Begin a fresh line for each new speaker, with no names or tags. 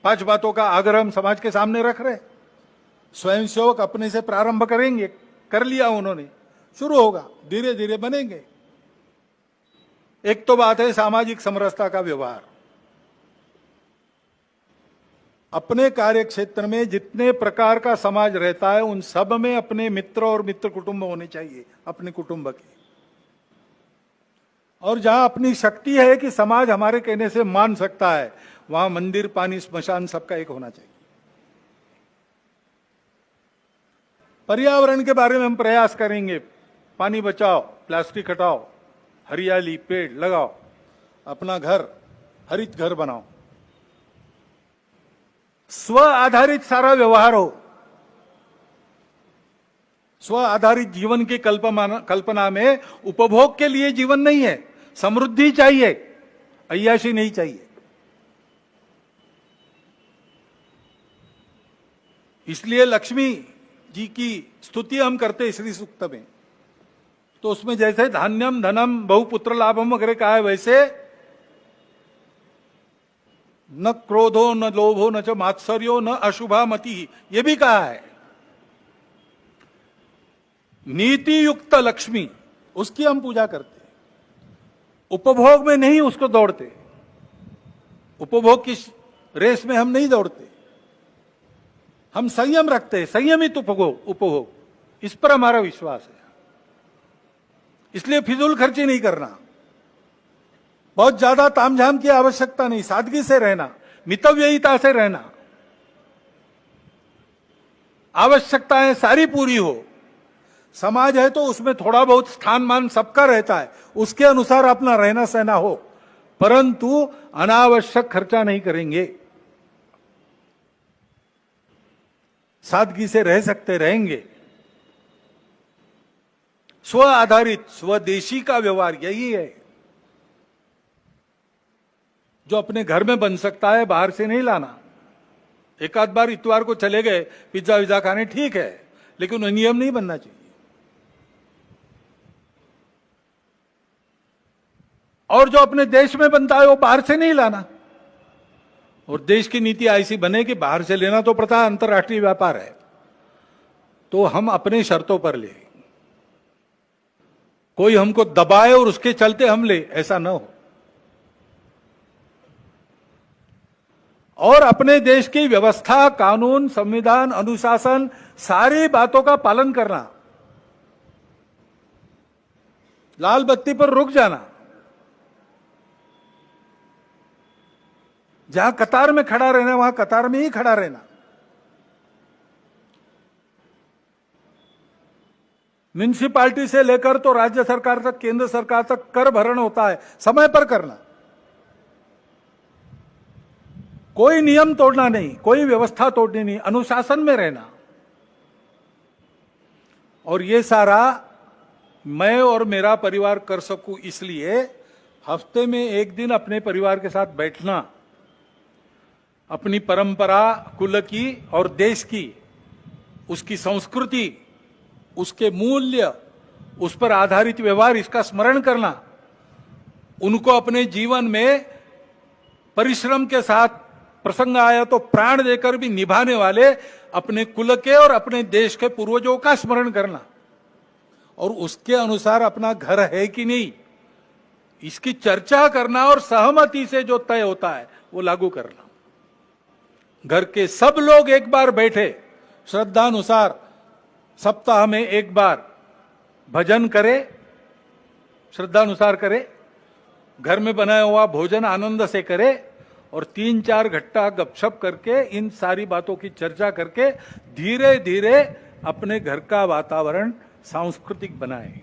5 बातों का आग्रह हम समाज के सामने रख रहे। स्वयंसेवक अपने से प्रारंभ करेंगे, कर लिया उन्होंने, शुरू होगा, धीरे धीरे बनेंगे। एक तो बात है सामाजिक समरसता का व्यवहार। अपने कार्य क्षेत्र में जितने प्रकार का समाज रहता है उन सब में अपने मित्र और मित्र कुटुंब होने चाहिए, अपने कुटुंब के। और जहां अपनी शक्ति है कि समाज हमारे कहने से मान सकता है, वहां मंदिर, पानी, स्मशान सबका एक होना चाहिए। पर्यावरण के बारे में हम प्रयास करेंगे, पानी बचाओ, प्लास्टिक हटाओ, हरियाली, पेड़ लगाओ, अपना घर हरित घर बनाओ। स्व आधारित सारा व्यवहार हो। स्व आधारित जीवन की कल्पना में उपभोग के लिए जीवन नहीं है, समृद्धि चाहिए, अय्याशी नहीं चाहिए। इसलिए लक्ष्मी जी की स्तुति हम करते श्री सूक्त में, तो उसमें जैसे धान्यम धनम बहुपुत्र लाभम वगैरह कहा है, वैसे न क्रोधो न लोभो न च मात्सर्यो न अशुभा मति, ये भी कहा है। नीति युक्त लक्ष्मी, उसकी हम पूजा करते, उपभोग में नहीं उसको दौड़ते, उपभोग की रेस में हम नहीं दौड़ते, हम संयम रखते हैं, संयमित उपभोग, इस पर हमारा विश्वास है। इसलिए फिजूल खर्ची नहीं करना, बहुत ज्यादा तामझाम की आवश्यकता नहीं, सादगी से रहना, मितव्ययिता से रहना। आवश्यकताएं सारी पूरी हो, समाज है तो उसमें थोड़ा बहुत स्थान मान सबका रहता है, उसके अनुसार अपना रहना सहना हो, परंतु अनावश्यक खर्चा नहीं करेंगे। सादगी से रह सकते, रहेंगे। स्व आधारित, स्वदेशी का व्यवहार यही है जो अपने घर में बन सकता है, बाहर से नहीं लाना। एक आध बार इतवार को चले गए पिज्जा विज्जा खाने, ठीक है, लेकिन नियम नहीं बनना चाहिए। और जो अपने देश में बनता है वो बाहर से नहीं लाना। और देश की नीति ऐसी बने कि बाहर से लेना तो पड़ता है, अंतर्राष्ट्रीय व्यापार है, तो हम अपने शर्तों पर ले, कोई हमको दबाए और उसके चलते हम ले, ऐसा न हो। और अपने देश की व्यवस्था, कानून, संविधान, अनुशासन, सारी बातों का पालन करना। लाल बत्ती पर रुक जाना, जहां कतार में खड़ा रहना वहां कतार में ही खड़ा रहना। म्युनिसिपैलिटी से लेकर तो राज्य सरकार तक, केंद्र सरकार तक कर भरण होता है, समय पर करना। कोई नियम तोड़ना नहीं, कोई व्यवस्था तोड़नी नहीं, अनुशासन में रहना। और ये सारा मैं और मेरा परिवार कर सकूं, इसलिए हफ्ते में एक दिन अपने परिवार के साथ बैठना, अपनी परंपरा, कुल की और देश की, उसकी संस्कृति, उसके मूल्य, उस पर आधारित व्यवहार, इसका स्मरण करना, उनको अपने जीवन में परिश्रम के साथ प्रसंग आया तो प्राण देकर भी निभाने वाले अपने कुल के और अपने देश के पूर्वजों का स्मरण करना, और उसके अनुसार अपना घर है कि नहीं, इसकी चर्चा करना, और सहमति से जो तय होता है वो लागू करना। घर के सब लोग एक बार बैठे, श्रद्धानुसार सप्ताह में एक बार भजन करे, श्रद्धानुसार करे, घर में बनाया हुआ भोजन आनंद से करे, और 3-4 घट्टा गपशप करके, इन सारी बातों की चर्चा करके धीरे धीरे अपने घर का वातावरण सांस्कृतिक बनाए।